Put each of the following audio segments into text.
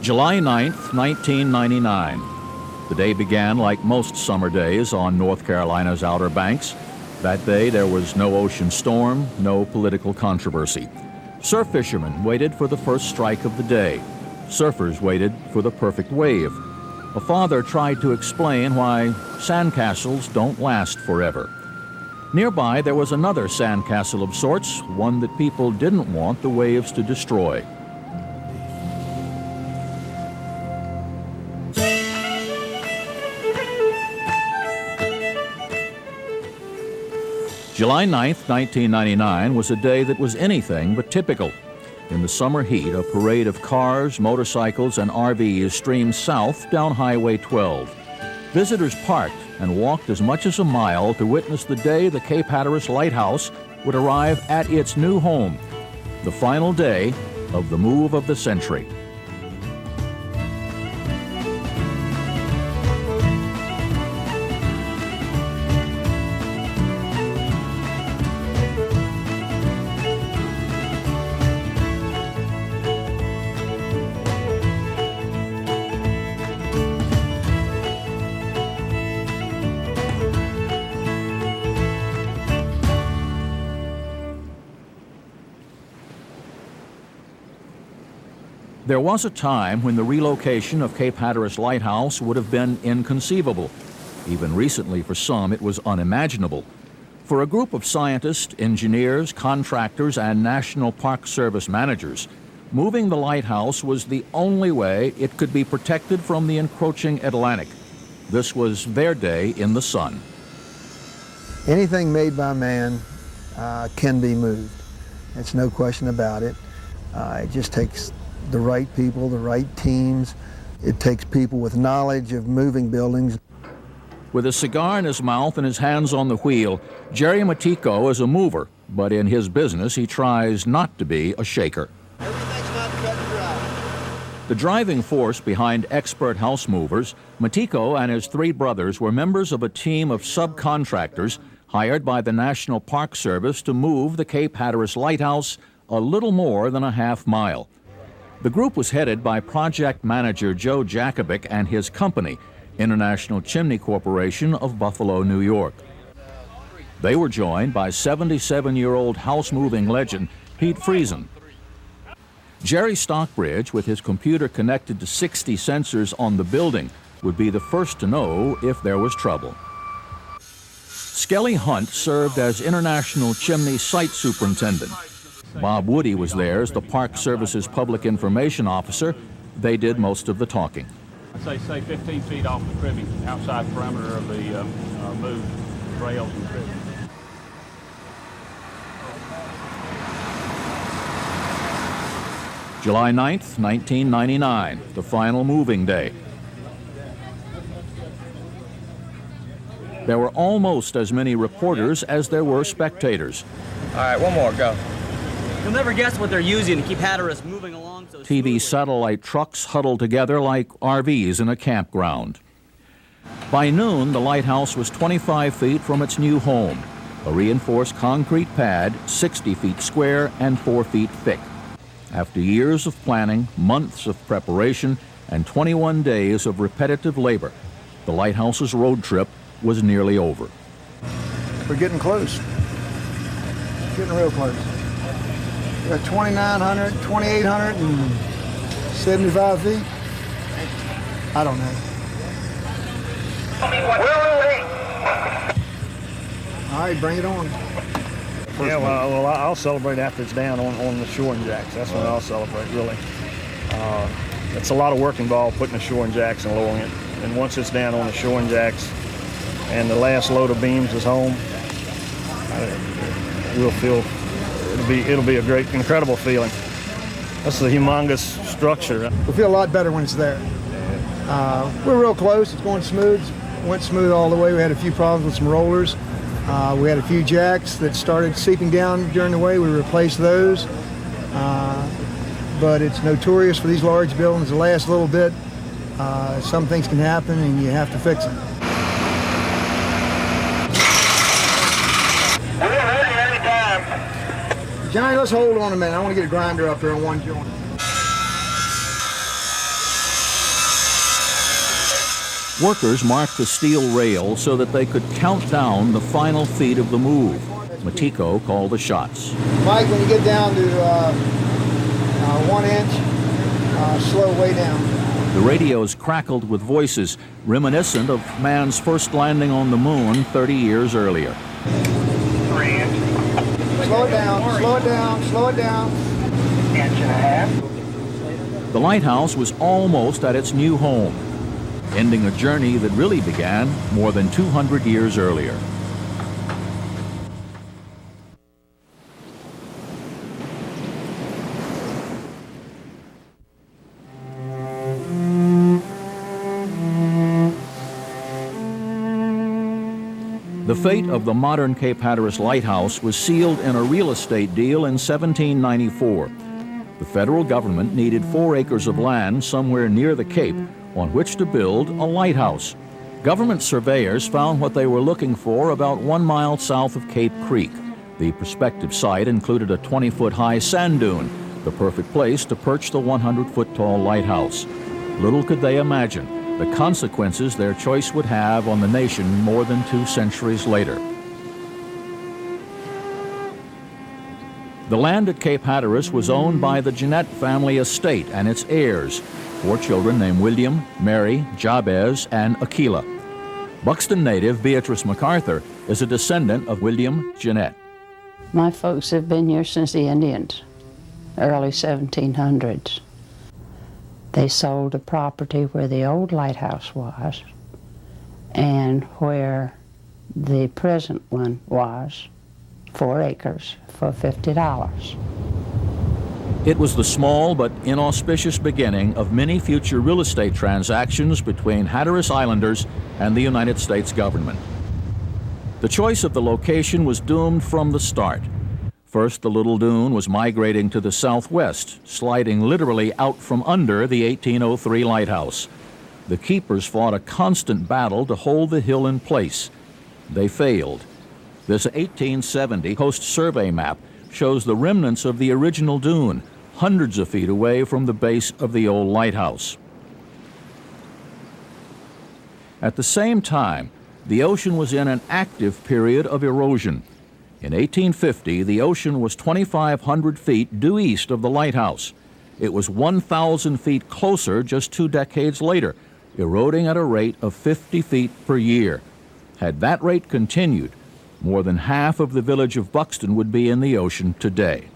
July 9th, 1999. The day began like most summer days on North Carolina's Outer Banks. That day there was no ocean storm, no political controversy. Surf fishermen waited for the first strike of the day. Surfers waited for the perfect wave. A father tried to explain why sandcastles don't last forever. Nearby there was another sandcastle of sorts, one that people didn't want the waves to destroy. July 9th, 1999 was a day that was anything but typical. In the summer heat, a parade of cars, motorcycles, and RVs streamed south down Highway 12. Visitors parked and walked as much as a mile to witness the day the Cape Hatteras Lighthouse would arrive at its new home, the final day of the move of the century. There was a time when the relocation of Cape Hatteras Lighthouse would have been inconceivable. Even recently, for some, it was unimaginable. For a group of scientists, engineers, contractors, and National Park Service managers, moving the lighthouse was the only way it could be protected from the encroaching Atlantic. This was their day in the sun. Anything made by man can be moved. There's no question about it. It just takes the right people, the right teams. It takes people with knowledge of moving buildings. With a cigar in his mouth and his hands on the wheel, Jerry Matiko is a mover, but in his business he tries not to be a shaker. Everything's not cut and dry. The driving force behind expert house movers, Matiko and his three brothers were members of a team of subcontractors hired by the National Park Service to move the Cape Hatteras Lighthouse a little more than a half mile. The group was headed by project manager Joe Jakobic and his company, International Chimney Corporation of Buffalo, New York. They were joined by 77-year-old house-moving legend Pete Friesen. Jerry Stockbridge, with his computer connected to 60 sensors on the building, would be the first to know if there was trouble. Skelly Hunt served as International Chimney Site Superintendent. Bob Woody was there as the Park Service's public information officer. They did most of the talking. I'd say 15 feet off the cribbing, outside perimeter of the moved rails and cribbing. July 9th, 1999, the final moving day. There were almost as many reporters as there were spectators. All right, one more, go. You'll never guess what they're using to keep Hatteras moving along so TV satellite trucks huddled together like RVs in a campground. By noon, the lighthouse was 25 feet from its new home, a reinforced concrete pad 60 feet square and 4 feet thick. After years of planning, months of preparation, and 21 days of repetitive labor, the lighthouse's road trip was nearly over. We're getting close. Getting real close. We got 2,900, 2,875 feet. I don't know. All right, bring it on. Yeah, well, I'll celebrate after it's down on the shoring jacks. That's when I'll celebrate, really. It's a lot of work involved putting the shoring jacks and lowering it. And once it's down on the shoring jacks and the last load of beams is home, we'll feel it'll be a great, incredible feeling. That's a humongous structure. We feel a lot better when it's there. We're real close. It's going smooth. Went smooth all the way. We had a few problems with some rollers. We had a few jacks that started seeping down during the way. We replaced those. But it's notorious for these large buildings to last a little bit. Some things can happen and you have to fix them. We're ready anytime. Johnny, let's hold on a minute. I want to get a grinder up here on one joint. Workers marked the steel rail so that they could count down the final feet of the move. Matiko called the shots. Mike, when you get down to 1 inch, slow way down. The radios crackled with voices reminiscent of man's first landing on the moon 30 years earlier. 3 inch. Slow it down, slow it down, slow it down. 1.5 inches. The lighthouse was almost at its new home, ending a journey that really began more than 200 years earlier. The fate of the modern Cape Hatteras Lighthouse was sealed in a real estate deal in 1794. The federal government needed 4 acres of land somewhere near the Cape on which to build a lighthouse. Government surveyors found what they were looking for about 1 mile south of Cape Creek. The prospective site included a 20-foot-high sand dune, the perfect place to perch the 100-foot-tall lighthouse. Little could they imagine the consequences their choice would have on the nation more than 2 centuries later. The land at Cape Hatteras was owned by the Jeanette family estate and its heirs, 4 children named William, Mary, Jabez, and Aquila. Buxton native Beatrice MacArthur is a descendant of William Jeanette. My folks have been here since the Indians, early 1700s. They sold the property where the old lighthouse was and where the present one was, 4 acres, for $50. It was the small but inauspicious beginning of many future real estate transactions between Hatteras Islanders and the United States government. The choice of the location was doomed from the start. First, the little dune was migrating to the southwest, sliding literally out from under the 1803 lighthouse. The keepers fought a constant battle to hold the hill in place. They failed. This 1870 Coast Survey map shows the remnants of the original dune, hundreds of feet away from the base of the old lighthouse. At the same time, the ocean was in an active period of erosion. In 1850, the ocean was 2,500 feet due east of the lighthouse. It was 1,000 feet closer just 2 decades later, eroding at a rate of 50 feet per year. Had that rate continued, more than half of the village of Buxton would be in the ocean today.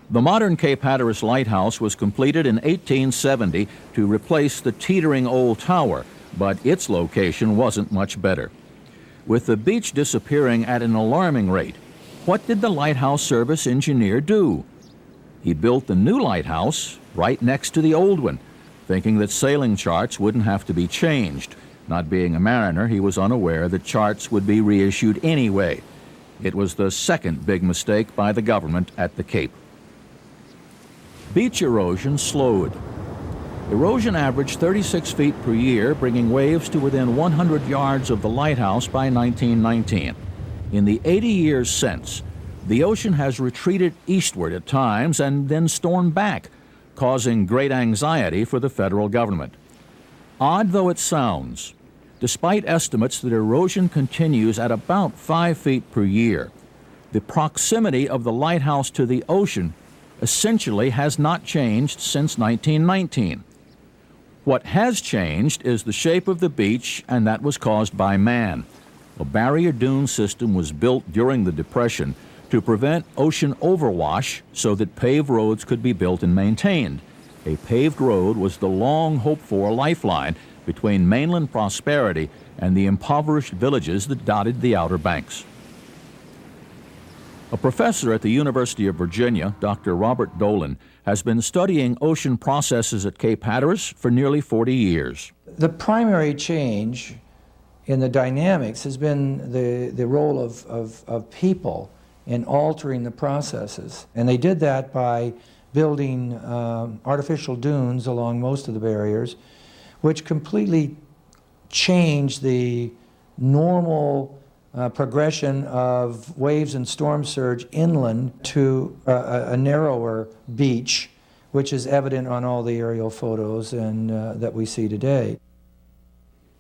The modern Cape Hatteras Lighthouse was completed in 1870 to replace the teetering old tower, but its location wasn't much better. With the beach disappearing at an alarming rate, what did the lighthouse service engineer do? He built the new lighthouse right next to the old one, thinking that sailing charts wouldn't have to be changed. Not being a mariner, he was unaware that charts would be reissued anyway. It was the second big mistake by the government at the Cape. Beach erosion slowed. Erosion averaged 36 feet per year, bringing waves to within 100 yards of the lighthouse by 1919. In the 80 years since, the ocean has retreated eastward at times and then stormed back, causing great anxiety for the federal government. Odd though it sounds, despite estimates that erosion continues at about 5 feet per year, the proximity of the lighthouse to the ocean essentially has not changed since 1919. What has changed is the shape of the beach, and that was caused by man. A barrier dune system was built during the Depression to prevent ocean overwash so that paved roads could be built and maintained. A paved road was the long hoped-for lifeline between mainland prosperity and the impoverished villages that dotted the Outer Banks. A professor at the University of Virginia, Dr. Robert Dolan, has been studying ocean processes at Cape Hatteras for nearly 40 years. The primary change in the dynamics has been the role of people in altering the processes. And they did that by building artificial dunes along most of the barriers, which completely changed the normal progression of waves and storm surge inland to a narrower beach, which is evident on all the aerial photos and that we see today.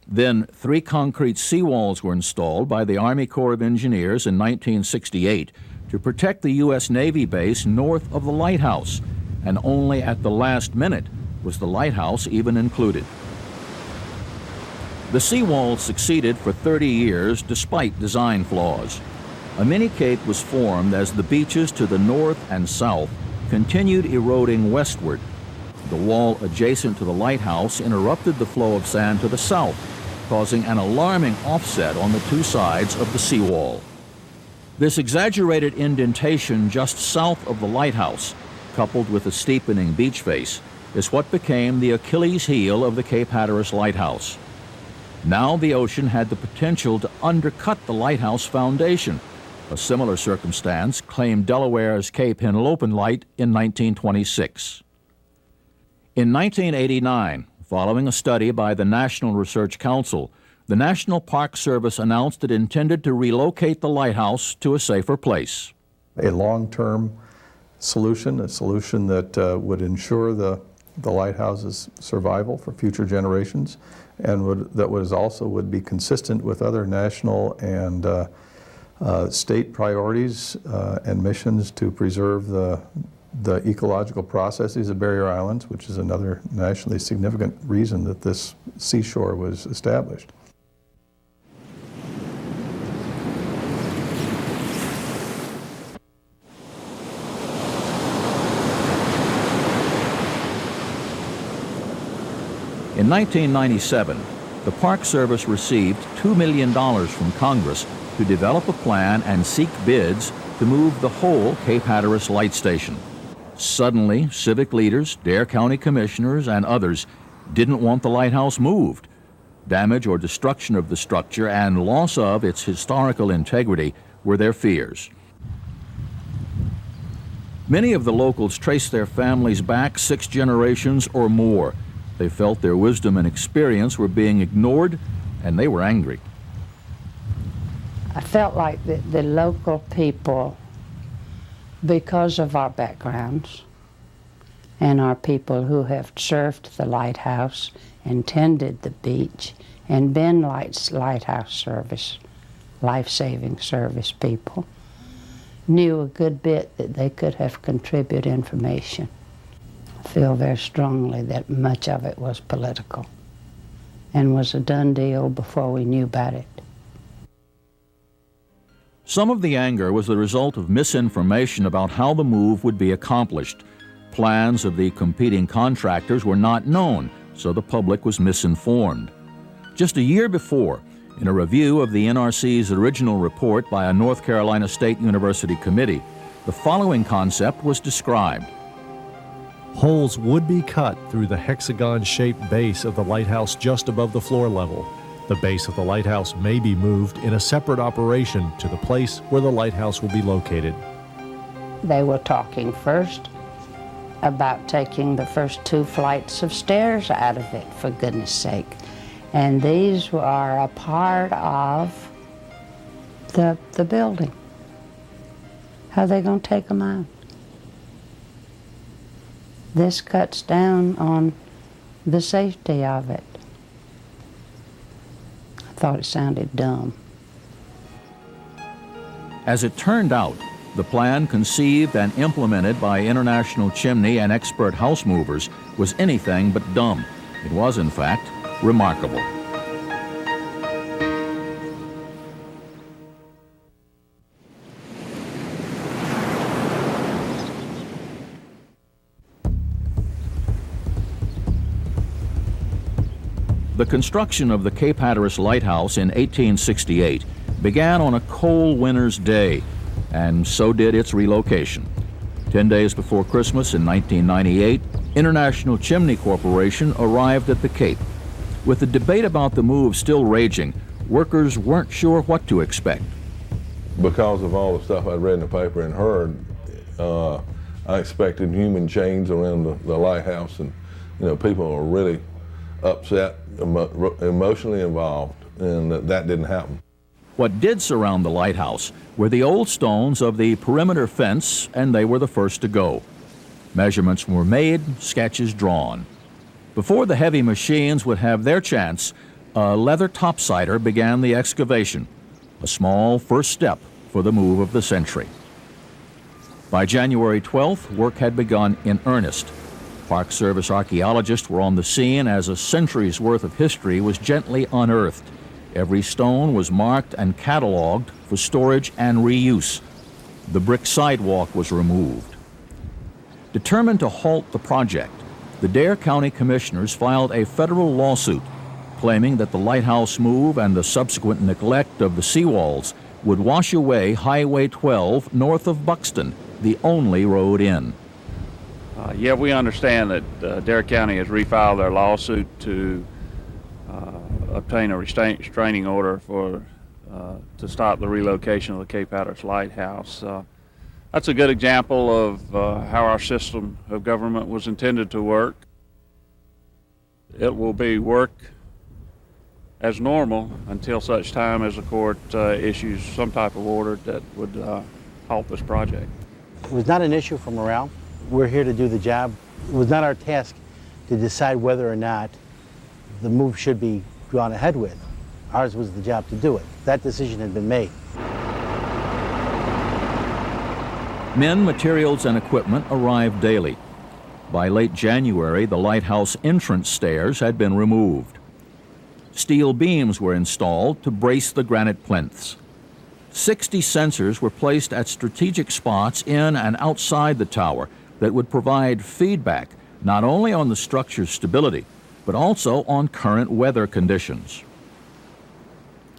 Then 3 concrete seawalls were installed by the Army Corps of Engineers in 1968 to protect the U.S. Navy base north of the lighthouse, and only at the last minute was the lighthouse even included. The seawall succeeded for 30 years despite design flaws. A mini-cape was formed as the beaches to the north and south continued eroding westward. The wall adjacent to the lighthouse interrupted the flow of sand to the south, causing an alarming offset on the 2 sides of the seawall. This exaggerated indentation just south of the lighthouse, coupled with a steepening beach face, is what became the Achilles heel of the Cape Hatteras Lighthouse. Now the ocean had the potential to undercut the lighthouse foundation. A similar circumstance claimed Delaware's Cape Henlopen Light in 1926. In 1989, following a study by the National Research Council, the National Park Service announced it intended to relocate the lighthouse to a safer place. A long-term solution, a solution that would ensure the lighthouse's survival for future generations, and that would be consistent with other national and state priorities and missions to preserve the ecological processes of barrier islands, which is another nationally significant reason that this seashore was established. In 1997, the Park Service received $2 million from Congress to develop a plan and seek bids to move the whole Cape Hatteras Light Station. Suddenly, civic leaders, Dare County commissioners, and others didn't want the lighthouse moved. Damage or destruction of the structure and loss of its historical integrity were their fears. Many of the locals traced their families back 6 generations or more. They felt their wisdom and experience were being ignored, and they were angry. I felt like the local people, because of our backgrounds and our people who have served the lighthouse and tended the beach and been lighthouse service, life-saving service people, knew a good bit that they could have contributed information. I feel very strongly that much of it was political and was a done deal before we knew about it. Some of the anger was the result of misinformation about how the move would be accomplished. Plans of the competing contractors were not known, so the public was misinformed. Just a year before, in a review of the NRC's original report by a North Carolina State University committee, the following concept was described. Holes would be cut through the hexagon-shaped base of the lighthouse just above the floor level. The base of the lighthouse may be moved in a separate operation to the place where the lighthouse will be located. They were talking first about taking the first 2 flights of stairs out of it, for goodness sake. And these are a part of the building. How are they going to take them out? This cuts down on the safety of it. I thought it sounded dumb. As it turned out, the plan conceived and implemented by international chimney and expert house movers was anything but dumb. It was, in fact, remarkable. The construction of the Cape Hatteras Lighthouse in 1868 began on a cold winter's day, and so did its relocation. 10 days before Christmas in 1998, International Chimney Corporation arrived at the Cape. With the debate about the move still raging, workers weren't sure what to expect. Because of all the stuff I'd read in the paper and heard, I expected human chains around the lighthouse, and people were really upset, emotionally involved, and that didn't happen. What did surround the lighthouse were the old stones of the perimeter fence, and they were the first to go. Measurements were made, sketches drawn. Before the heavy machines would have their chance, a leather topsider began the excavation, a small first step for the move of the century. By January 12th, work had begun in earnest. Park Service archaeologists were on the scene as a century's worth of history was gently unearthed. Every stone was marked and cataloged for storage and reuse. The brick sidewalk was removed. Determined to halt the project, the Dare County Commissioners filed a federal lawsuit claiming that the lighthouse move and the subsequent neglect of the seawalls would wash away Highway 12 north of Buxton, the only road in. Yeah, we understand that Dare County has refiled their lawsuit to obtain a restraining order to stop the relocation of the Cape Hatteras Lighthouse. That's a good example of how our system of government was intended to work. It will be work as normal until such time as the court issues some type of order that would halt this project. It was not an issue for morale. We're here to do the job. It was not our task to decide whether or not the move should be gone ahead with. Ours was the job to do it. That decision had been made. Men, materials, and equipment arrived daily. By late January, the lighthouse entrance stairs had been removed. Steel beams were installed to brace the granite plinths. 60 sensors were placed at strategic spots in and outside the tower that would provide feedback not only on the structure's stability, but also on current weather conditions.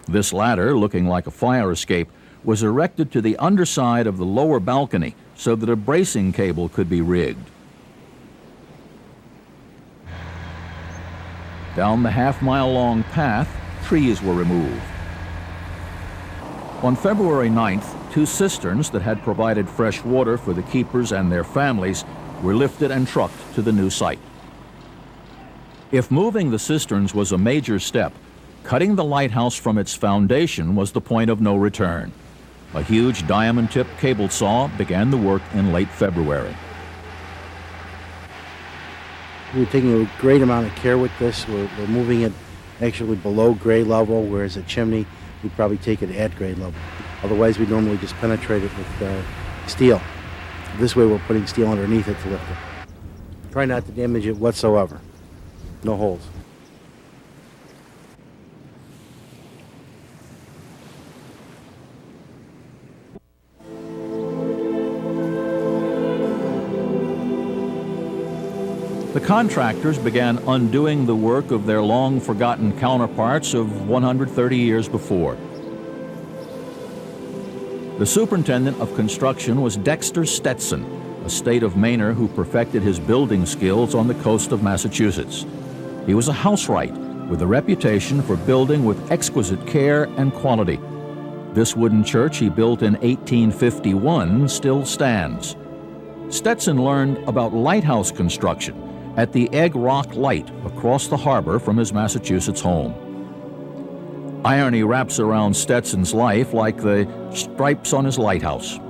This ladder, looking like a fire escape, was erected to the underside of the lower balcony so that a bracing cable could be rigged. Down the half-mile-long path, trees were removed. On February 9th, 2 cisterns that had provided fresh water for the keepers and their families were lifted and trucked to the new site. If moving the cisterns was a major step, cutting the lighthouse from its foundation was the point of no return. A huge diamond-tipped cable saw began the work in late February. We're taking a great amount of care with this. We're moving it actually below grade level, whereas a chimney, we'd probably take it at grade level. Otherwise, we normally just penetrate it with steel. This way, we're putting steel underneath it to lift it. Try not to damage it whatsoever. No holes. The contractors began undoing the work of their long-forgotten counterparts of 130 years before. The superintendent of construction was Dexter Stetson, a state of Mainer who perfected his building skills on the coast of Massachusetts. He was a housewright with a reputation for building with exquisite care and quality. This wooden church he built in 1851 still stands. Stetson learned about lighthouse construction at the Egg Rock Light across the harbor from his Massachusetts home. Irony wraps around Stetson's life like the stripes on his lighthouse.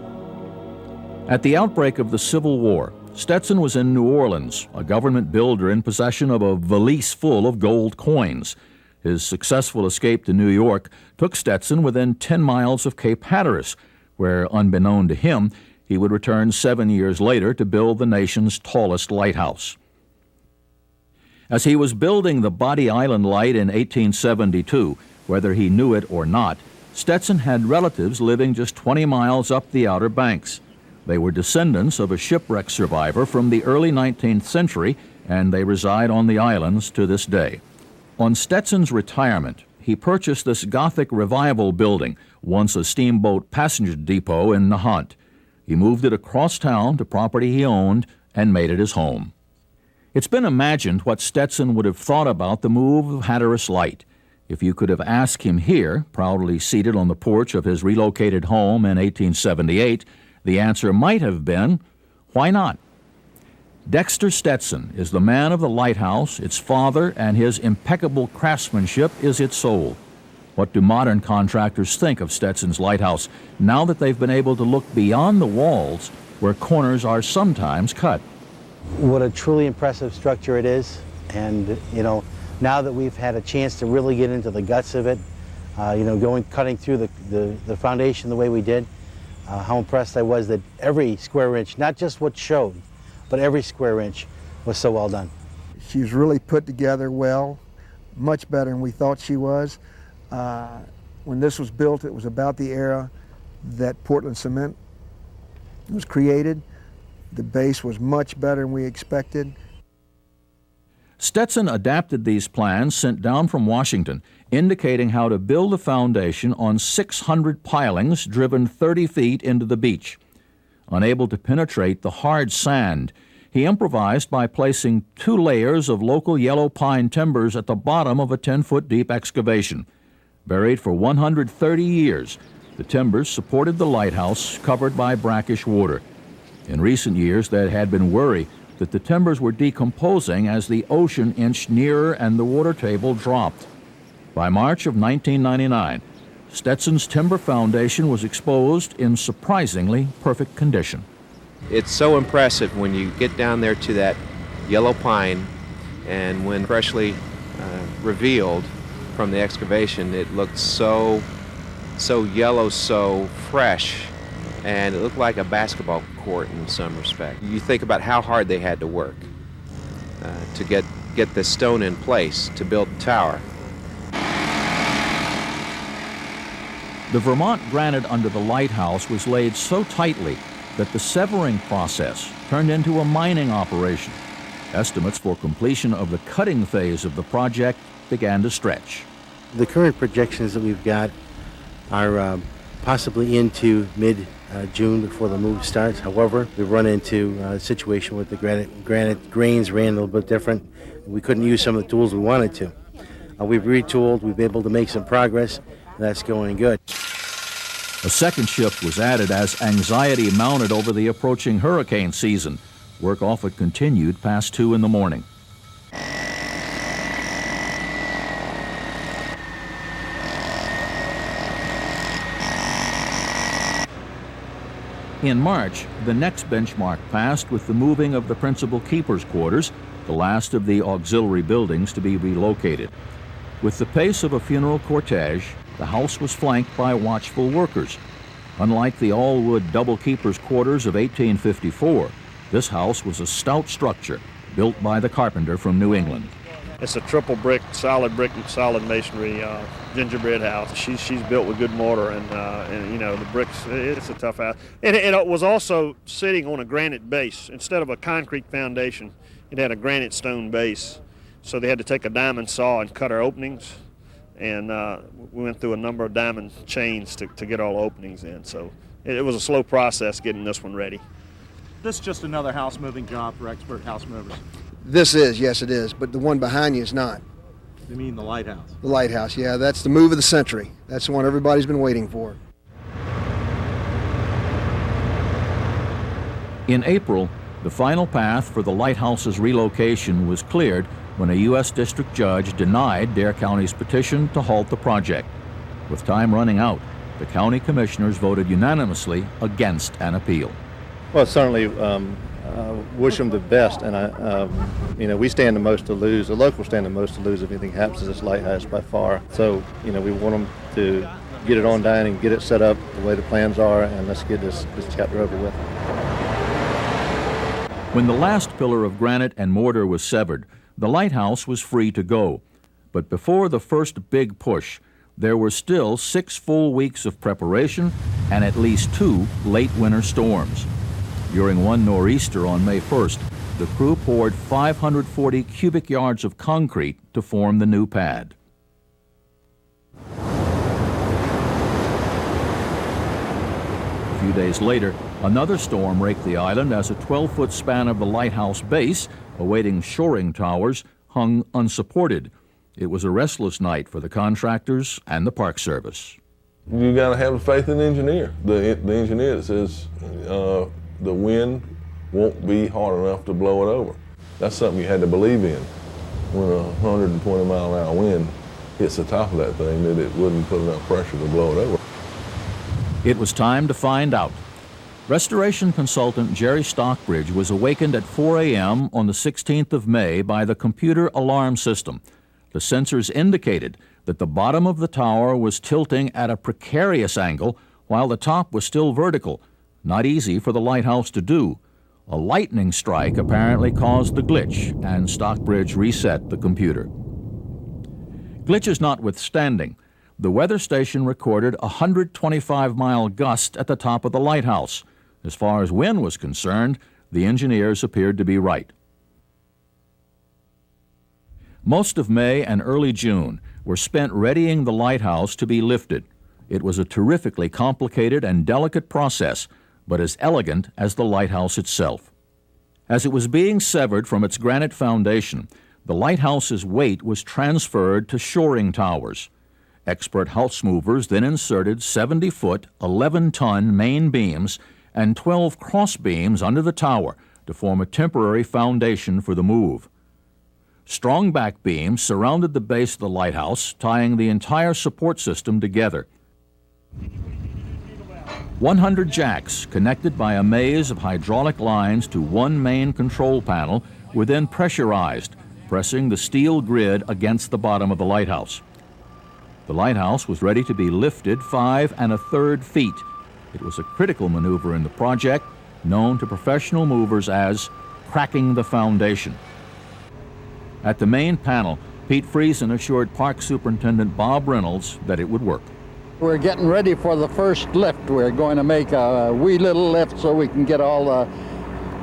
At the outbreak of the Civil War, Stetson was in New Orleans, a government builder in possession of a valise full of gold coins. His successful escape to New York took Stetson within 10 miles of Cape Hatteras, where, unbeknown to him, he would return 7 years later to build the nation's tallest lighthouse. As he was building the Body Island Light in 1872, whether he knew it or not, Stetson had relatives living just 20 miles up the Outer Banks. They were descendants of a shipwreck survivor from the early 19th century, and they reside on the islands to this day. On Stetson's retirement, he purchased this Gothic Revival building, once a steamboat passenger depot in Nahant. He moved it across town to property he owned and made it his home. It's been imagined what Stetson would have thought about the move of Hatteras Light. If you could have asked him here, proudly seated on the porch of his relocated home in 1878, the answer might have been, why not? Dexter Stetson is the man of the lighthouse, its father, and his impeccable craftsmanship is its soul. What do modern contractors think of Stetson's lighthouse now that they've been able to look beyond the walls where corners are sometimes cut? What a truly impressive structure it is, and Now that we've had a chance to really get into the guts of it, cutting through the foundation the way we did, how impressed I was that every square inch, not just what showed, but every square inch was so well done. She was really put together well, much better than we thought she was. When this was built, it was about the era that Portland cement was created. The base was much better than we expected. Stetson adapted these plans sent down from Washington, indicating how to build a foundation on 600 pilings driven 30 feet into the beach. Unable to penetrate the hard sand, he improvised by placing 2 layers of local yellow pine timbers at the bottom of a 10-foot deep excavation. Buried for 130 years, the timbers supported the lighthouse covered by brackish water. In recent years, there had been worry that the timbers were decomposing as the ocean inched nearer and the water table dropped. By March of 1999, Stetson's timber foundation was exposed in surprisingly perfect condition. It's so impressive when you get down there to that yellow pine, and when freshly revealed from the excavation, it looked so yellow, so fresh, and it looked like a basketball court in some respect. You think about how hard they had to work to get the stone in place to build the tower. The Vermont granite under the lighthouse was laid so tightly that the severing process turned into a mining operation. Estimates for completion of the cutting phase of the project began to stretch. The current projections that we've got are possibly into mid-June before the move starts. However, we've run into a situation with the granite grains ran a little bit different. We couldn't use some of the tools we wanted to. We've retooled, we've been able to make some progress, and that's going good. A second shift was added as anxiety mounted over the approaching hurricane season. Work often continued past 2 in the morning. In March, the next benchmark passed with the moving of the principal keeper's quarters, the last of the auxiliary buildings to be relocated. With the pace of a funeral cortege, the house was flanked by watchful workers. Unlike the all-wood double keeper's quarters of 1854, this house was a stout structure built by the carpenter from New England. It's a triple brick, solid masonry gingerbread house. She's built with good mortar, and the bricks. It's a tough house. And it was also sitting on a granite base instead of a concrete foundation. It had a granite stone base, so they had to take a diamond saw and cut our openings. And we went through a number of diamond chains to get all the openings in. So it was a slow process getting this one ready. This is just another house moving job for expert house movers. This is, yes it is, but the one behind you is not. You mean the lighthouse? The lighthouse, yeah, that's the move of the century. That's the one everybody's been waiting for. In April, the final path for the lighthouse's relocation was cleared when a U.S. district judge denied Dare County's petition to halt the project. With time running out, the county commissioners voted unanimously against an appeal. Well, certainly wish them the best, and we stand the most to lose. The locals stand the most to lose if anything happens to this lighthouse by far. So, we want them to get it on down and get it set up the way the plans are, and let's get this chapter over with. When the last pillar of granite and mortar was severed, the lighthouse was free to go. But before the first big push, there were still 6 full weeks of preparation and at least 2 late winter storms. During one nor'easter on May 1st, the crew poured 540 cubic yards of concrete to form the new pad. A few days later, another storm raked the island as a 12-foot span of the lighthouse base, awaiting shoring towers, hung unsupported. It was a restless night for the contractors and the Park Service. You got to have faith in the engineer. The engineer that says the wind won't be hard enough to blow it over. That's something you had to believe in. When a 120 mile an hour wind hits the top of that thing, that it wouldn't put enough pressure to blow it over. It was time to find out. Restoration consultant Jerry Stockbridge was awakened at 4 a.m. on the 16th of May by the computer alarm system. The sensors indicated that the bottom of the tower was tilting at a precarious angle while the top was still vertical, not easy for the lighthouse to do. A lightning strike apparently caused the glitch, and Stockbridge reset the computer. Glitches notwithstanding, the weather station recorded a 125-mile gust at the top of the lighthouse. As far as wind was concerned, the engineers appeared to be right. Most of May and early June were spent readying the lighthouse to be lifted. It was a terrifically complicated and delicate process, but as elegant as the lighthouse itself. As it was being severed from its granite foundation, the lighthouse's weight was transferred to shoring towers. Expert house movers then inserted 70-foot, 11-ton main beams and 12 cross beams under the tower to form a temporary foundation for the move. Strong back beams surrounded the base of the lighthouse, tying the entire support system together. 100 jacks, connected by a maze of hydraulic lines to one main control panel, were then pressurized, pressing the steel grid against the bottom of the lighthouse. The lighthouse was ready to be lifted 5 1/3 feet. It was a critical maneuver in the project, known to professional movers as cracking the foundation. At the main panel, Pete Friesen assured Park Superintendent Bob Reynolds that it would work. We're getting ready for the first lift. We're going to make a wee little lift so we can get all the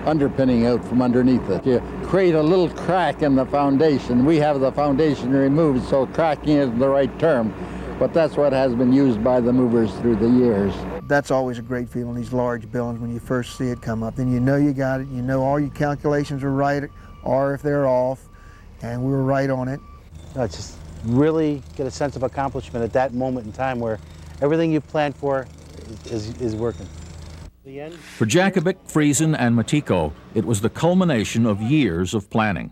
underpinning out from underneath it. You create a little crack in the foundation. We have the foundation removed, so cracking is the right term, but that's what has been used by the movers through the years. That's always a great feeling, these large buildings, when you first see it come up. Then you know you got it, you know all your calculations are right, or if they're off, and we were right on it. It's just really get a sense of accomplishment at that moment in time where everything you've planned for is working. For Jakovic, Friesen, and Matiko, it was the culmination of years of planning.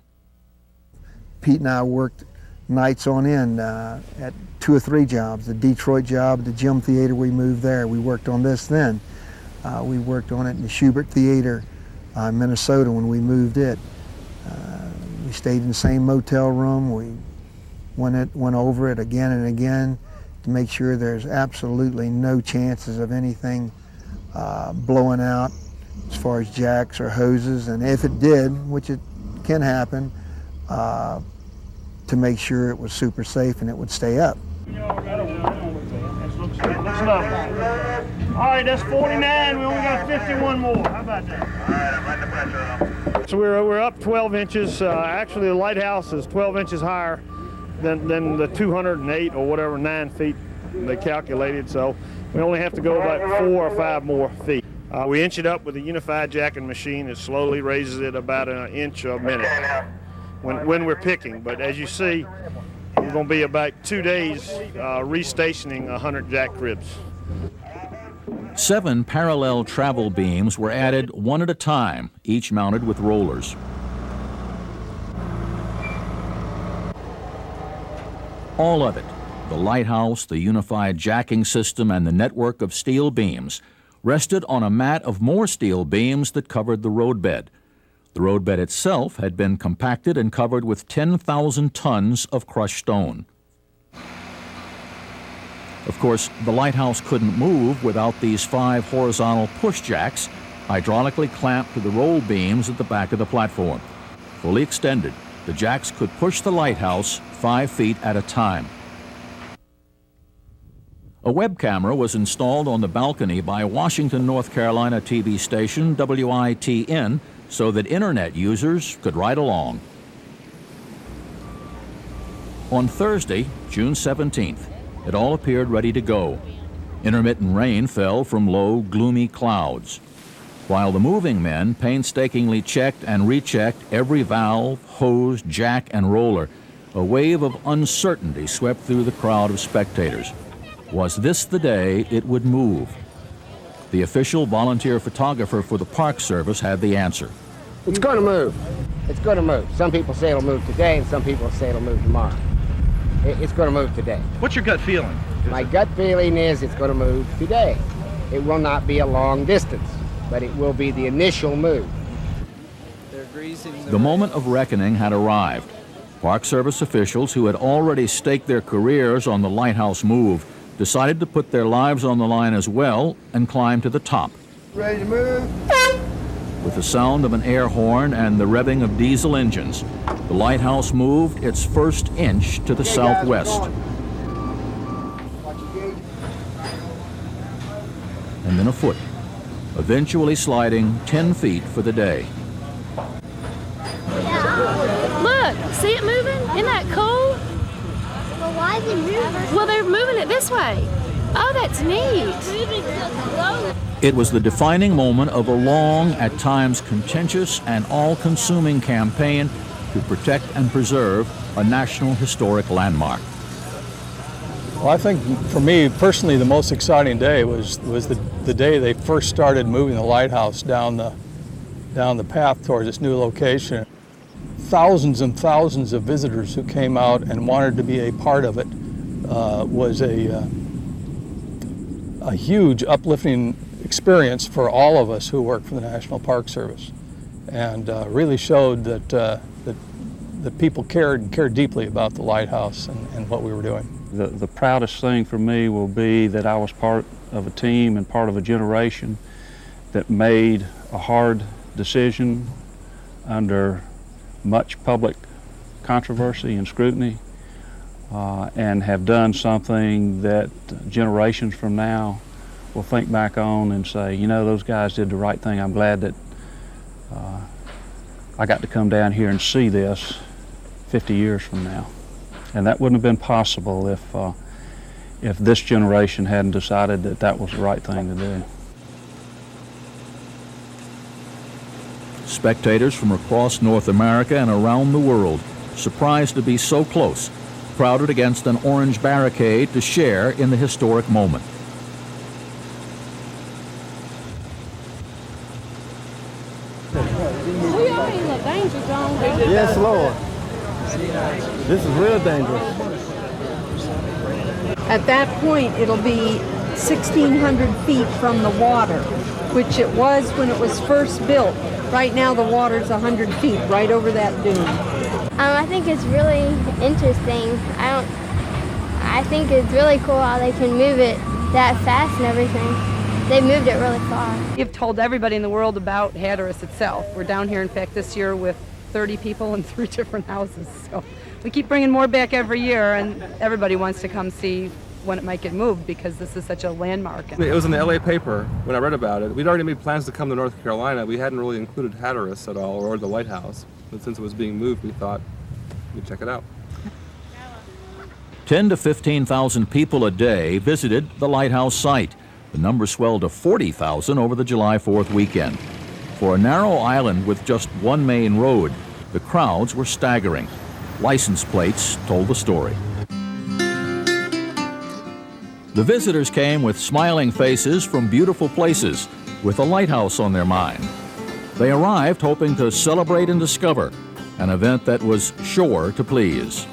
Pete and I worked nights on end at 2 or 3 jobs. The Detroit job, the Gym Theater, we moved there. We worked on this then. We worked on it in the Schubert Theater in Minnesota when we moved it. We stayed in the same motel room. We went over it again and again to make sure there's absolutely no chances of anything blowing out as far as jacks or hoses, and if it did, which it can happen, to make sure it was super safe and it would stay up. All right, that's 49. We only got 51 more. How about that? All right, I'm letting the pressure off. So we're up 12 inches. Actually, the lighthouse is 12 inches higher than the 208 or whatever 9 feet they calculated. So we only have to go about 4 or 5 more feet. We inch it up with a unified jacking machine. It slowly raises it about an inch a minute when we're picking. But as you see, we're going to be about 2 days restationing 100 jack cribs. 7 parallel travel beams were added one at a time, each mounted with rollers. All of it, the lighthouse, the unified jacking system, and the network of steel beams, rested on a mat of more steel beams that covered the roadbed. The roadbed itself had been compacted and covered with 10,000 tons of crushed stone. Of course, the lighthouse couldn't move without these 5 horizontal push jacks, hydraulically clamped to the roll beams at the back of the platform. Fully extended, the jacks could push the lighthouse 5 feet at a time. A web camera was installed on the balcony by Washington, North Carolina TV station WITN so that internet users could ride along. On Thursday, June 17th, it all appeared ready to go. Intermittent rain fell from low, gloomy clouds. While the moving men painstakingly checked and rechecked every valve, hose, jack, and roller, a wave of uncertainty swept through the crowd of spectators. Was this the day it would move? The official volunteer photographer for the Park Service had the answer. It's going to move. It's going to move. Some people say it'll move today, and some people say it'll move tomorrow. It's going to move today. What's your gut feeling? My gut feeling is it's going to move today. It will not be a long distance, but it will be the initial move. The moment of reckoning had arrived. Park Service officials who had already staked their careers on the lighthouse move decided to put their lives on the line as well and climb to the top. Ready to move? With the sound of an air horn and the revving of diesel engines, the lighthouse moved its first inch to the southwest. And then a foot, eventually sliding 10 feet for the day. Look, see it moving? Isn't that cool? Well, why is it moving? Well, they're moving it this way. Oh, that's neat. It was the defining moment of a long, at times contentious and all-consuming campaign to protect and preserve a national historic landmark. Well, I think for me personally the most exciting day was the day they first started moving the lighthouse down the path towards this new location. Thousands and thousands of visitors who came out and wanted to be a part of it was a huge uplifting experience for all of us who work for the National Park Service, and really showed that people cared deeply about the lighthouse and what we were doing. The proudest thing for me will be that I was part of a team and part of a generation that made a hard decision under much public controversy and scrutiny, and have done something that generations from now will think back on and say, you know, those guys did the right thing. I'm glad that I got to come down here and see this 50 years from now. And that wouldn't have been possible if this generation hadn't decided that that was the right thing to do. Spectators from across North America and around the world, surprised to be so close, crowded against an orange barricade to share in the historic moment. We are in the danger zone. Yes, Lord. This is real dangerous. At that point, it'll be 1,600 feet from the water, which it was when it was first built. Right now, the water's 100 feet right over that dune. I think it's really interesting. I think it's really cool how they can move it that fast and everything. They moved it really far. You've told everybody in the world about Hatteras itself. We're down here, in fact, this year with 30 people in 3 different houses. So we keep bringing more back every year, and everybody wants to come see when it might get moved because this is such a landmark. It was in the LA paper when I read about it. We'd already made plans to come to North Carolina. We hadn't really included Hatteras at all, or the lighthouse. But since it was being moved, we thought we'd check it out. 10 to 15,000 people a day visited the lighthouse site. The number swelled to 40,000 over the July 4th weekend. For a narrow island with just one main road, the crowds were staggering. License plates told the story. The visitors came with smiling faces from beautiful places, with a lighthouse on their mind. They arrived hoping to celebrate and discover an event that was sure to please.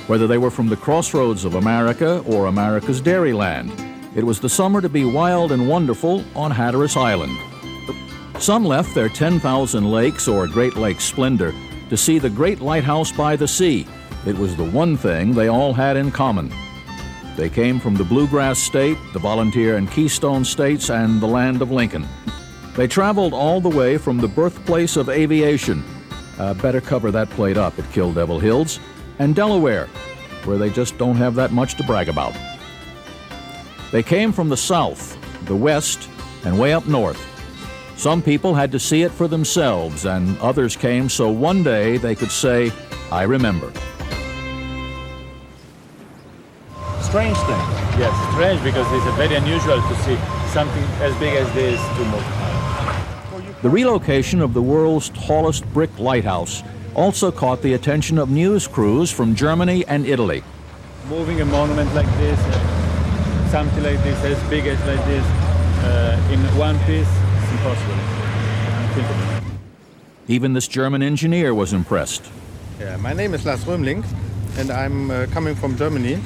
Whether they were from the crossroads of America or America's dairyland, it was the summer to be wild and wonderful on Hatteras Island. Some left their 10,000 lakes or Great Lakes splendor to see the great lighthouse by the sea. It was the one thing they all had in common. They came from the Bluegrass State, the Volunteer and Keystone States, and the land of Lincoln. They traveled all the way from the birthplace of aviation. Better cover that plate up at Kill Devil Hills, and Delaware, where they just don't have that much to brag about. They came from the south, the west, and way up north. Some people had to see it for themselves, and others came so one day they could say, I remember. Strange thing. Yes, strange because it's very unusual to see something as big as this to move. The relocation of the world's tallest brick lighthouse also caught the attention of news crews from Germany and Italy. Moving a monument like this, something like this, as big as like this, in one piece, it's impossible. Unthinkable. Even this German engineer was impressed. Yeah, my name is Lars Römling, and I'm coming from Germany.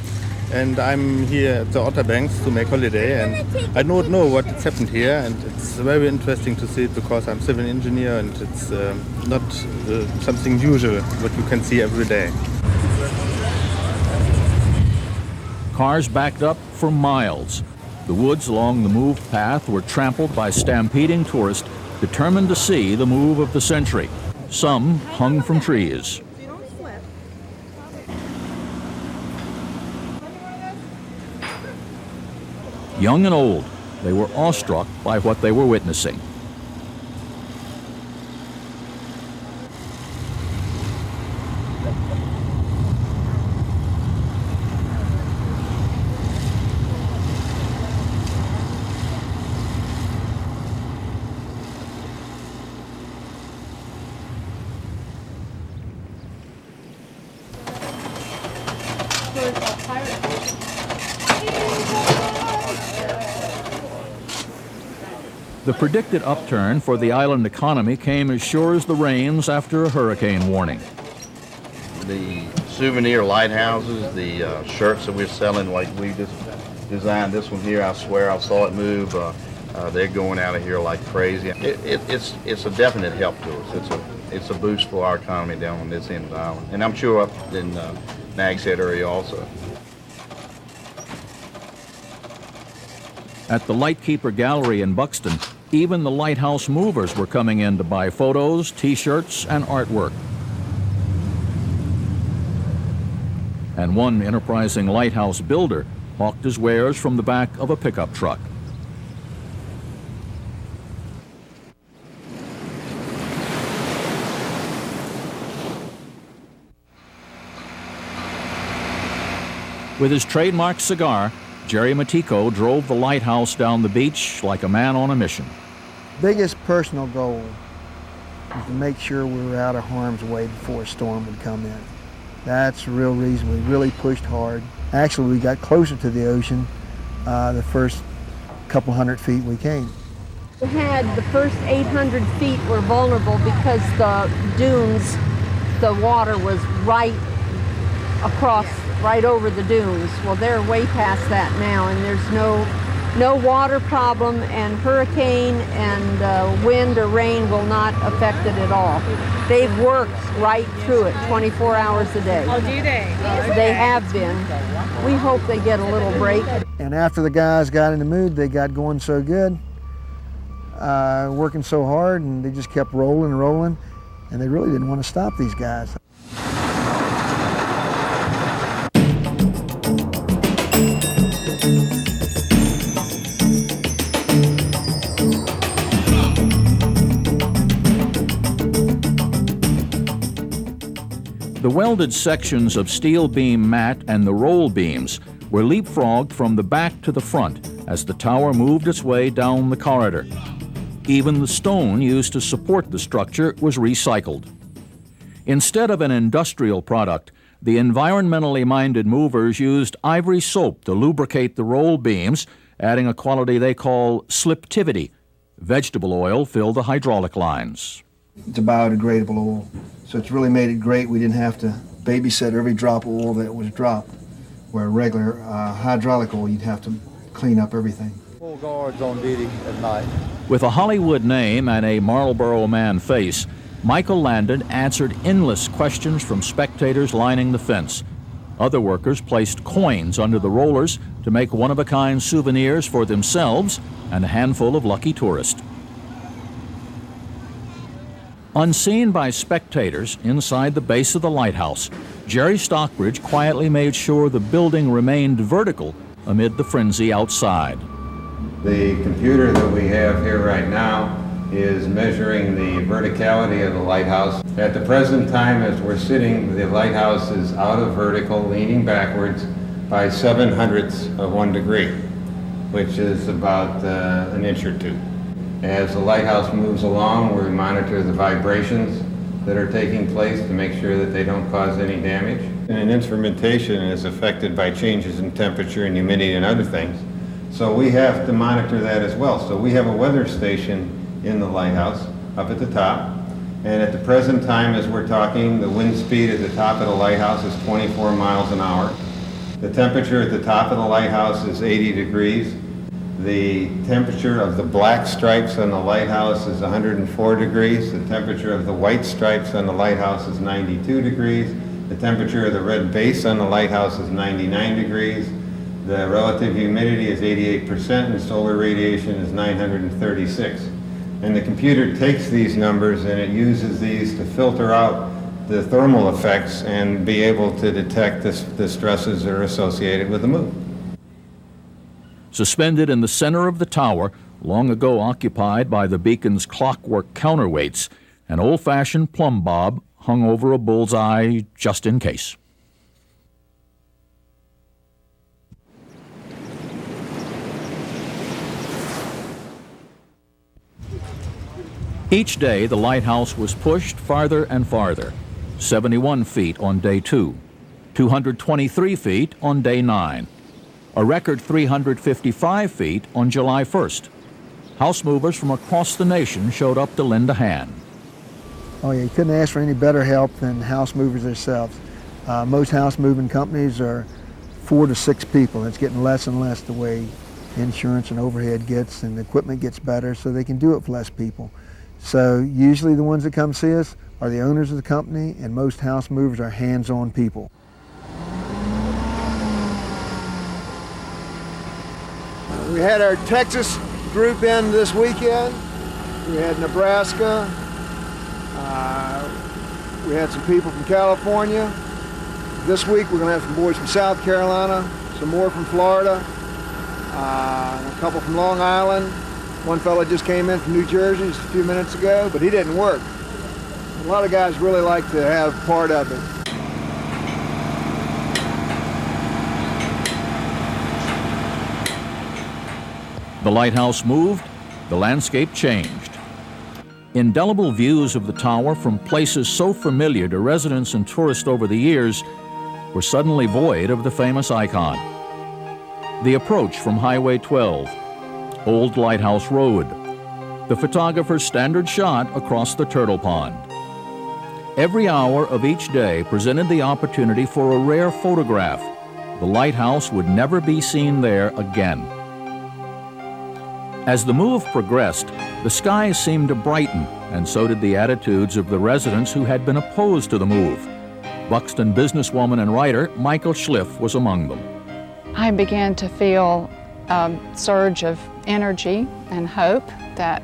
And I'm here at the Outer Banks to make holiday, and I don't know what has happened here, and it's very interesting to see it because I'm civil engineer, and it's not something usual what you can see every day. Cars backed up for miles. The woods along the move path were trampled by stampeding tourists determined to see the move of the century. Some hung from trees. Young and old, they were awestruck by what they were witnessing. The predicted upturn for the island economy came as sure as the rains after a hurricane warning. The souvenir lighthouses, the shirts that we're selling, like we just designed this one here, I swear I saw it move. They're going out of here like crazy. It's a definite help to us. It's a boost for our economy down on this end of the island. And I'm sure up in Nags Head area also. At the Lightkeeper Gallery in Buxton, even the lighthouse movers were coming in to buy photos, T-shirts, and artwork. And one enterprising lighthouse builder hawked his wares from the back of a pickup truck. With his trademark cigar, Jerry Matico drove the lighthouse down the beach like a man on a mission. Biggest personal goal is to make sure we were out of harm's way before a storm would come in. That's the real reason we really pushed hard. Actually, we got closer to the ocean the first couple hundred feet we came. We had the first 800 feet were vulnerable because the dunes, the water was right across, right over the dunes. Well, they're way past that now, and there's no water problem, and hurricane and wind or rain will not affect it at all. They've worked right through it 24 hours a day. Oh, do they? They have been. We hope they get a little break. And after the guys got in the mood, they got going so good, working so hard, and they just kept rolling and rolling, and they really didn't want to stop these guys. The welded sections of steel beam mat and the roll beams were leapfrogged from the back to the front as the tower moved its way down the corridor. Even the stone used to support the structure was recycled. Instead of an industrial product, the environmentally minded movers used ivory soap to lubricate the roll beams, adding a quality they call sliptivity. Vegetable oil filled the hydraulic lines. It's a biodegradable oil, so it's really made it great. We didn't have to babysit every drop of oil that was dropped, where regular hydraulic oil, you'd have to clean up everything. Full guards on duty at night. With a Hollywood name and a Marlboro Man face, Michael Landon answered endless questions from spectators lining the fence. Other workers placed coins under the rollers to make one-of-a-kind souvenirs for themselves and a handful of lucky tourists. Unseen by spectators inside the base of the lighthouse, Jerry Stockbridge quietly made sure the building remained vertical amid the frenzy outside. The computer that we have here right now is measuring the verticality of the lighthouse. At the present time, as we're sitting, the lighthouse is out of vertical, leaning backwards by 7/100ths of 1 degree, which is about an inch or two. As the lighthouse moves along, we monitor the vibrations that are taking place to make sure that they don't cause any damage. And instrumentation is affected by changes in temperature and humidity and other things. So we have to monitor that as well. So we have a weather station in the lighthouse up at the top. And at the present time, as we're talking, the wind speed at the top of the lighthouse is 24 miles an hour. The temperature at the top of the lighthouse is 80 degrees. The temperature of the black stripes on the lighthouse is 104 degrees. The temperature of the white stripes on the lighthouse is 92 degrees. The temperature of the red base on the lighthouse is 99 degrees. The relative humidity is 88% and solar radiation is 936. And the computer takes these numbers and it uses these to filter out the thermal effects and be able to detect the stresses that are associated with the move. Suspended in the center of the tower, long ago occupied by the beacon's clockwork counterweights, an old-fashioned plumb bob hung over a bullseye just in case. Each day, the lighthouse was pushed farther and farther. 71 feet on day 2, 223 feet on day 9, a record 355 feet on July 1st. House movers from across the nation showed up to lend a hand. Oh yeah, you couldn't ask for any better help than house movers themselves. Most house moving companies are 4 to 6 people. It's getting less and less the way insurance and overhead gets and the equipment gets better, so they can do it for less people. So usually the ones that come see us are the owners of the company, and most house movers are hands-on people. We had our Texas group in this weekend. We had Nebraska. We had some people from California. This week we're going to have some boys from South Carolina, some more from Florida, a couple from Long Island. One fellow just came in from New Jersey just a few minutes ago, but he didn't work. A lot of guys really like to have part of it. The lighthouse moved, the landscape changed. Indelible views of the tower from places so familiar to residents and tourists over the years were suddenly void of the famous icon. The approach from Highway 12, Old Lighthouse Road, the photographer's standard shot across the turtle pond. Every hour of each day presented the opportunity for a rare photograph. The lighthouse would never be seen there again. As the move progressed, the skies seemed to brighten, and so did the attitudes of the residents who had been opposed to the move. Buxton businesswoman and writer Michael Schliff was among them. I began to feel a surge of energy and hope that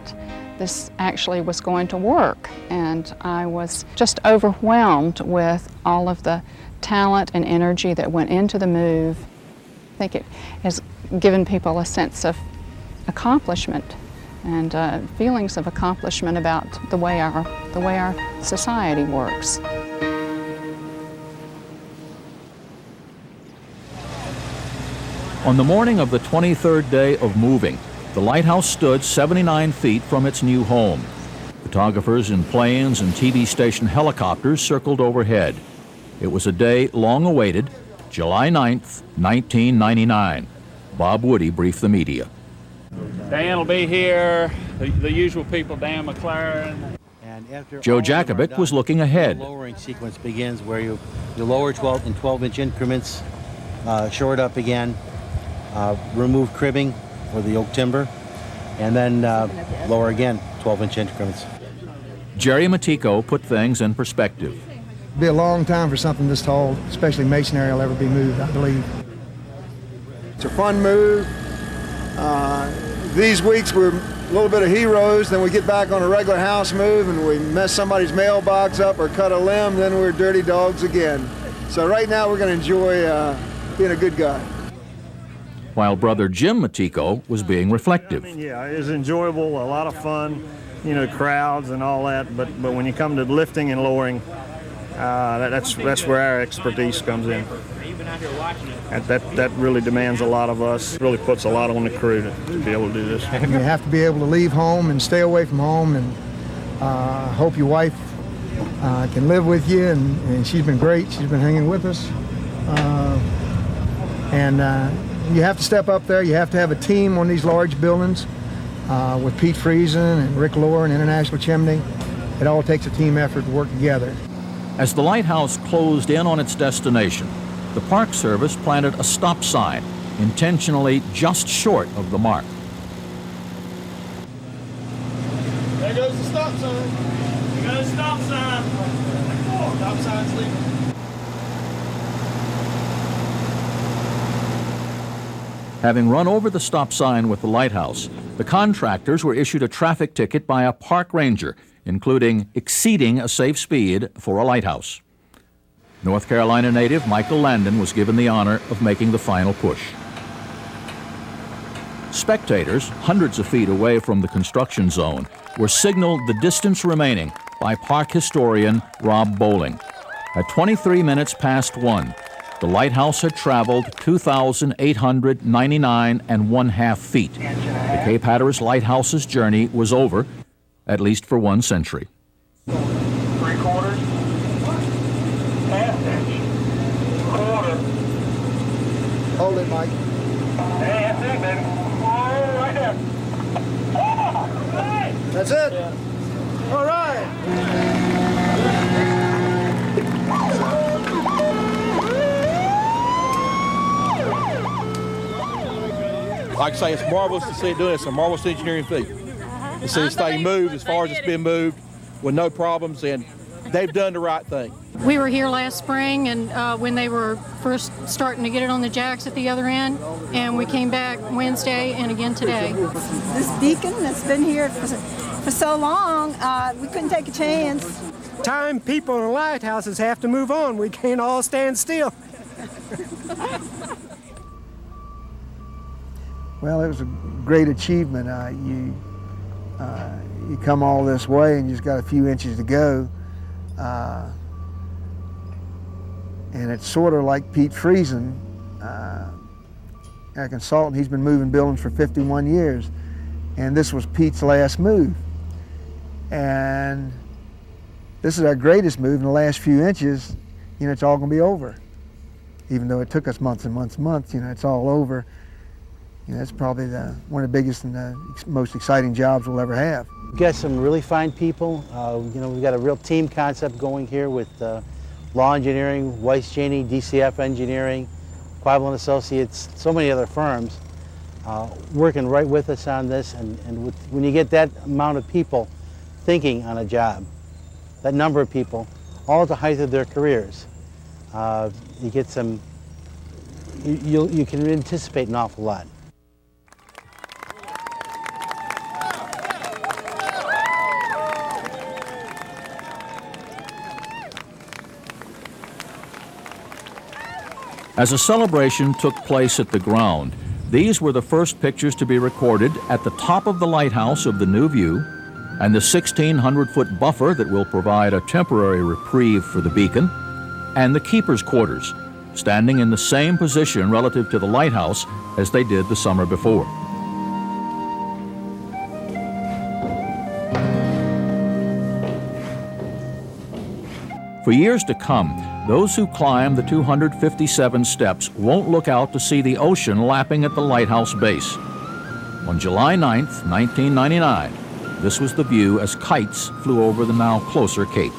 this actually was going to work, and I was just overwhelmed with all of the talent and energy that went into the move. I think it has given people a sense of accomplishment and feelings of accomplishment about the way our society works. On the morning of the 23rd day of moving, the lighthouse stood 79 feet from its new home. Photographers in planes and TV station helicopters circled overhead. It was a day long awaited, July 9th, 1999. Bob Woody briefed the media. Dan will be here, the usual people, Dan McLaren. Joe Jakovic was looking ahead. The lowering sequence begins where you lower 12-inch increments, shore it up again, remove cribbing or the oak timber, and then lower again, 12-inch increments. Jerry Matico put things in perspective. It'll be a long time for something this tall, especially masonry, will ever be moved, I believe. It's a fun move. These weeks we're a little bit of heroes, then we get back on a regular house move and we mess somebody's mailbox up or cut a limb, then we're dirty dogs again. So right now we're going to enjoy being a good guy. While brother Jim Matico was being reflective. Yeah, it was enjoyable, a lot of fun, you know, crowds and all that, but when you come to lifting and lowering, that's where our expertise comes in. That really demands a lot of us, really puts a lot on the crew to be able to do this. You have to be able to leave home and stay away from home, and hope your wife can live with you, and she's been great. She's been hanging with us. You have to step up there. You have to have a team on these large buildings with Pete Friesen and Rick Lohr and International Chimney. It all takes a team effort to work together. As the lighthouse closed in on its destination, the Park Service planted a stop sign, intentionally just short of the mark. There goes the stop sign. There goes the stop sign. Stop sign's leaving. Having run over the stop sign with the lighthouse, the contractors were issued a traffic ticket by a park ranger, including exceeding a safe speed for a lighthouse. North Carolina native Michael Landon was given the honor of making the final push. Spectators, hundreds of feet away from the construction zone, were signaled the distance remaining by park historian Rob Bowling. At 23 minutes past 1, the lighthouse had traveled 2,899 1/2 feet. The Cape Hatteras Lighthouse's journey was over, at least for 1 century. 3/4, half inch, quarter. Hold it, Mike. Hey, that's it, baby. Oh, right there. Oh, right. That's it. All right. Like I say, it's marvelous to see it doing. It's a marvelous engineering feat. To see this thing move as far as it's been moved with no problems, and they've done the right thing. We were here last spring, and when they were first starting to get it on the jacks at the other end, and we came back Wednesday and again today. This beacon that's been here for so long, we couldn't take a chance. Time people in lighthouses have to move on. We can't all stand still. Well, it was a great achievement. You come all this way and you just got a few inches to go. And it's sort of like Pete Friesen, our consultant. He's been moving buildings for 51 years. And this was Pete's last move. And this is our greatest move. In the last few inches, you know, it's all going to be over. Even though it took us months and months and months, you know, it's all over. You know, it's probably one of the biggest and the most exciting jobs we'll ever have. We've got some really fine people. You know, we've got a real team concept going here with Law Engineering, Weiss Janey, DCF Engineering, Quabbel & Associates, so many other firms working right with us on this. And when you get that amount of people thinking on a job, that number of people, all at the height of their careers, you get some, you can anticipate an awful lot. As a celebration took place at the ground, these were the first pictures to be recorded at the top of the lighthouse of the new view and the 1,600-foot buffer that will provide a temporary reprieve for the beacon, and the keeper's quarters, standing in the same position relative to the lighthouse as they did the summer before. For years to come, those who climb the 257 steps won't look out to see the ocean lapping at the lighthouse base. On July 9th, 1999, this was the view as kites flew over the now closer cape.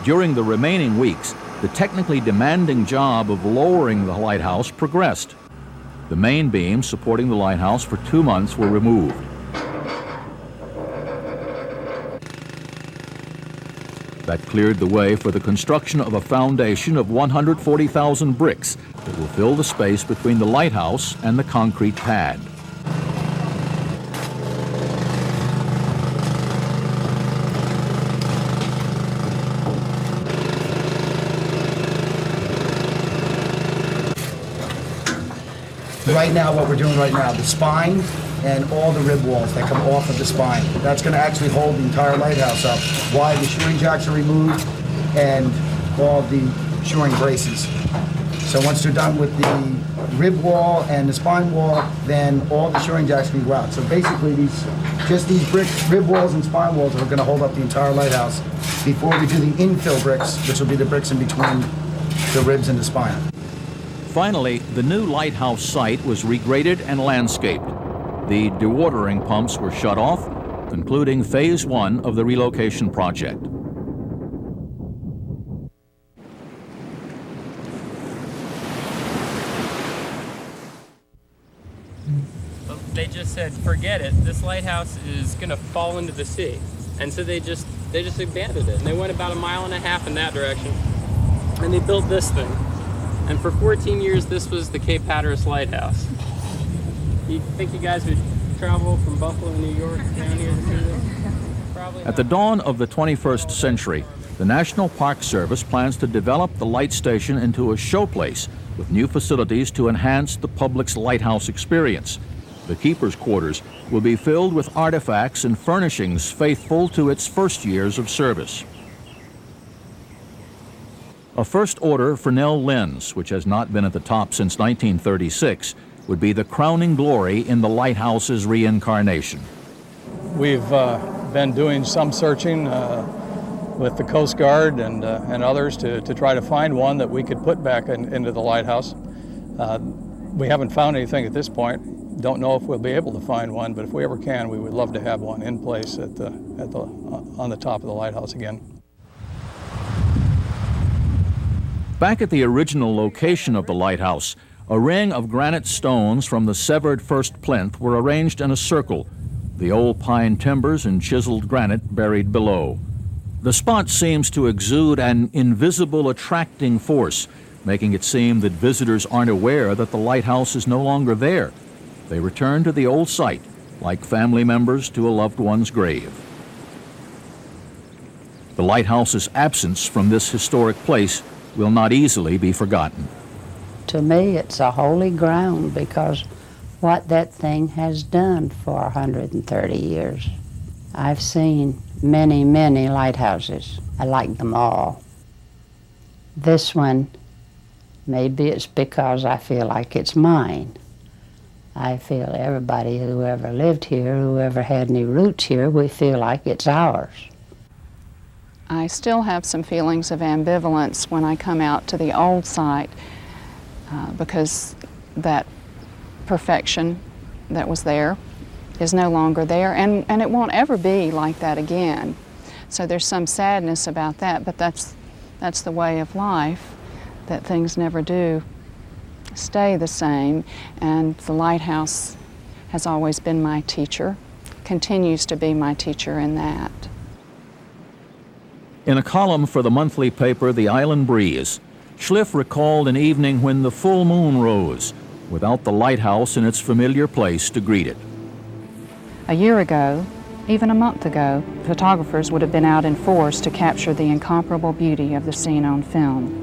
During the remaining weeks, the technically demanding job of lowering the lighthouse progressed. The main beams supporting the lighthouse for 2 months were removed. That cleared the way for the construction of a foundation of 140,000 bricks that will fill the space between the lighthouse and the concrete pad. Right now, what we're doing right now, the spine and all the rib walls that come off of the spine, that's going to actually hold the entire lighthouse up. Why the shoring jacks are removed and all the shoring braces. So once they're done with the rib wall and the spine wall, then all the shoring jacks can go out. So basically, these bricks, rib walls and spine walls are going to hold up the entire lighthouse before we do the infill bricks, which will be the bricks in between the ribs and the spine. Finally, the new lighthouse site was regraded and landscaped. The dewatering pumps were shut off, concluding phase 1 of the relocation project. just said, forget it, this lighthouse is gonna fall into the sea. And so they just abandoned it. And they went about 1.5 miles in that direction. And they built this thing. And for 14 years, this was the Cape Hatteras Lighthouse. You think you guys would travel from Buffalo, New York, down here to see this? Probably At the dawn of the 21st century, the National Park Service plans to develop the light station into a showplace with new facilities to enhance the public's lighthouse experience. The keeper's quarters will be filled with artifacts and furnishings faithful to its first years of service. A first order Fresnel lens, which has not been at the top since 1936, would be the crowning glory in the lighthouse's reincarnation. We've been doing some searching with the Coast Guard and others to try to find one that we could put back into the lighthouse. We haven't found anything at this point. Don't know if we'll be able to find one, but if we ever can, we would love to have one in place on the top of the lighthouse again. Back at the original location of the lighthouse, a ring of granite stones from the severed first plinth were arranged in a circle, the old pine timbers and chiseled granite buried below. The spot seems to exude an invisible attracting force, making it seem that visitors aren't aware that the lighthouse is no longer there. They return to the old site, like family members to a loved one's grave. The lighthouse's absence from this historic place will not easily be forgotten. To me, it's a holy ground because what that thing has done for 130 years. I've seen many, many lighthouses. I like them all. This one, maybe it's because I feel like it's mine. I feel everybody who ever lived here, who ever had any roots here, we feel like it's ours. I still have some feelings of ambivalence when I come out to the old site because that perfection that was there is no longer there, and it won't ever be like that again. So there's some sadness about that, but that's the way of life, that things never do stay the same, and the lighthouse has always been my teacher, continues to be my teacher in that. In a column for the monthly paper The Island Breeze, Schliff recalled an evening when the full moon rose, without the lighthouse in its familiar place to greet it. A year ago, even a month ago, photographers would have been out in force to capture the incomparable beauty of the scene on film.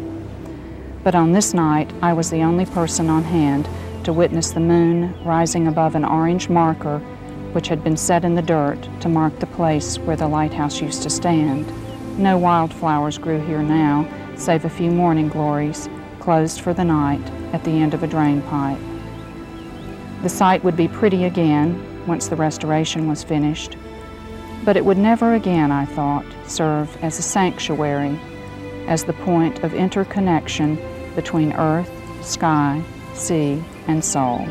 But on this night, I was the only person on hand to witness the moon rising above an orange marker which had been set in the dirt to mark the place where the lighthouse used to stand. No wildflowers grew here now, save a few morning glories, closed for the night at the end of a drain pipe. The site would be pretty again once the restoration was finished, but it would never again, I thought, serve as a sanctuary, as the point of interconnection between earth, sky, sea, and soul.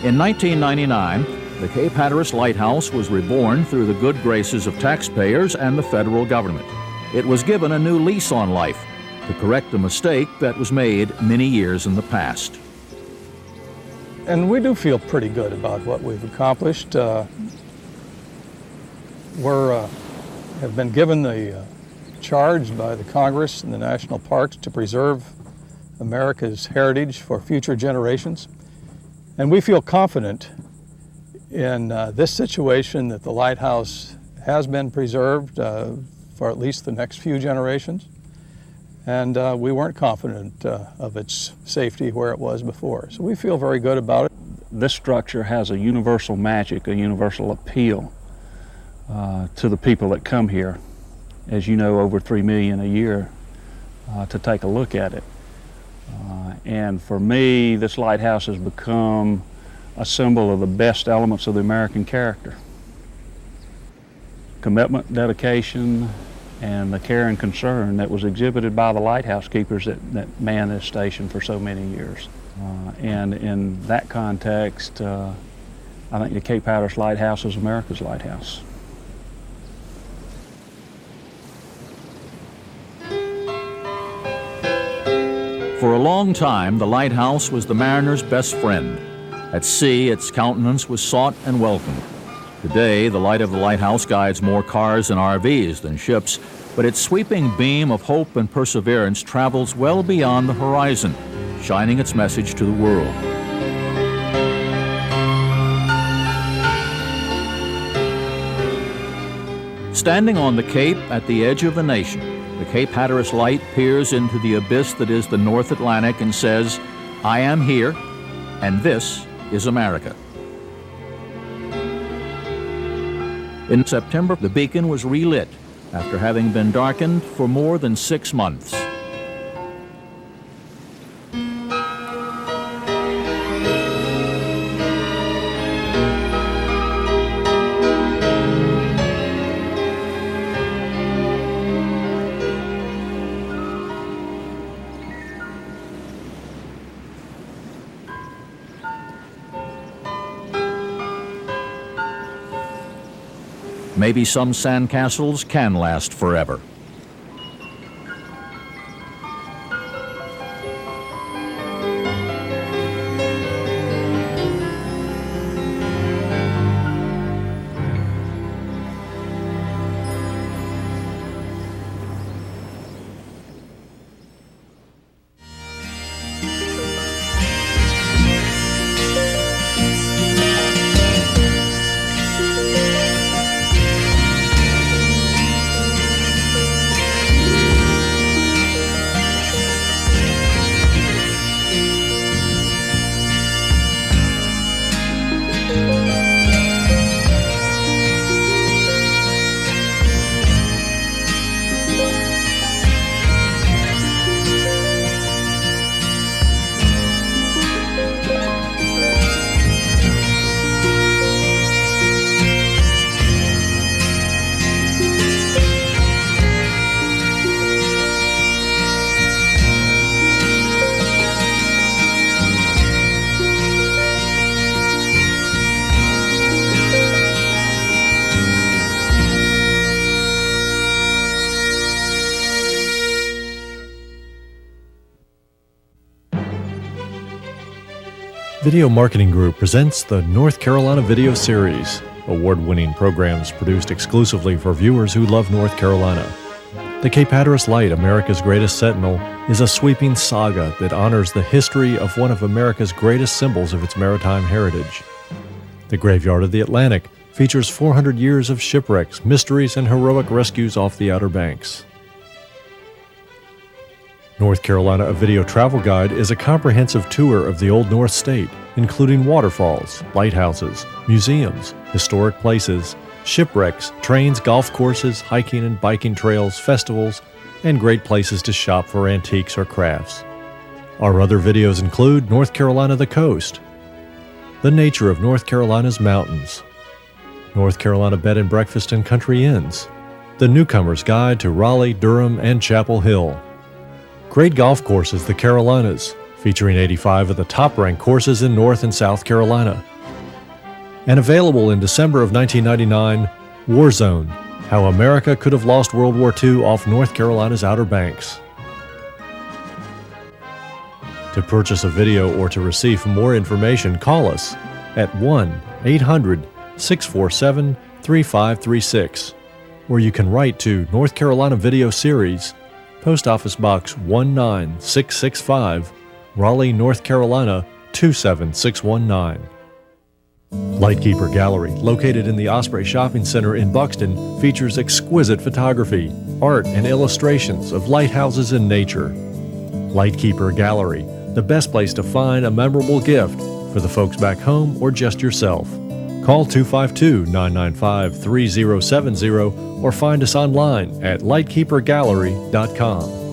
In 1999, the Cape Hatteras Lighthouse was reborn through the good graces of taxpayers and the federal government. It was given a new lease on life to correct a mistake that was made many years in the past. And we do feel pretty good about what we've accomplished. Have been given the charge by the Congress and the national parks to preserve America's heritage for future generations. And we feel confident in this situation that the lighthouse has been preserved for at least the next few generations. And we weren't confident of its safety where it was before. So we feel very good about it. this structure has a universal magic, a universal appeal to the people that come here. As you know, over 3 million a year to take a look at it. And for me, this lighthouse has become a symbol of the best elements of the American character. Commitment, dedication, and the care and concern that was exhibited by the lighthouse keepers that man this station for so many years. And in that context, I think the Cape Hatteras Lighthouse is America's lighthouse. For a long time, the lighthouse was the mariner's best friend. At sea, its countenance was sought and welcomed. Today, the light of the lighthouse guides more cars and RVs than ships, but its sweeping beam of hope and perseverance travels well beyond the horizon, shining its message to the world. Standing on the Cape at the edge of the nation, the Cape Hatteras Light peers into the abyss that is the North Atlantic and says, "I am here, and this is America." In September, the beacon was relit after having been darkened for more than 6 months. Maybe some sandcastles can last forever. Video Marketing Group presents the North Carolina Video Series, award-winning programs produced exclusively for viewers who love North Carolina. The Cape Hatteras Light, America's Greatest Sentinel, is a sweeping saga that honors the history of one of America's greatest symbols of its maritime heritage. The Graveyard of the Atlantic features 400 years of shipwrecks, mysteries, and heroic rescues off the Outer Banks. North Carolina, a Video Travel Guide, is a comprehensive tour of the Old North State, including waterfalls, lighthouses, museums, historic places, shipwrecks, trains, golf courses, hiking and biking trails, festivals, and great places to shop for antiques or crafts. Our other videos include North Carolina the Coast, the nature of North Carolina's mountains, North Carolina Bed and Breakfast and Country Inns, the Newcomer's Guide to Raleigh, Durham, and Chapel Hill, Great Golf Courses, the Carolinas, featuring 85 of the top-ranked courses in North and South Carolina. And available in December of 1999, War Zone, How America Could Have Lost World War II Off North Carolina's Outer Banks. To purchase a video or to receive more information, call us at 1-800-647-3536, or you can write to North Carolina Video Series, Post Office Box 19665, Raleigh, North Carolina 27619. Lightkeeper Gallery, located in the Osprey Shopping Center in Buxton, features exquisite photography, art, and illustrations of lighthouses and nature. Lightkeeper Gallery, the best place to find a memorable gift for the folks back home or just yourself. Call 252-995-3070 or find us online at lightkeepergallery.com.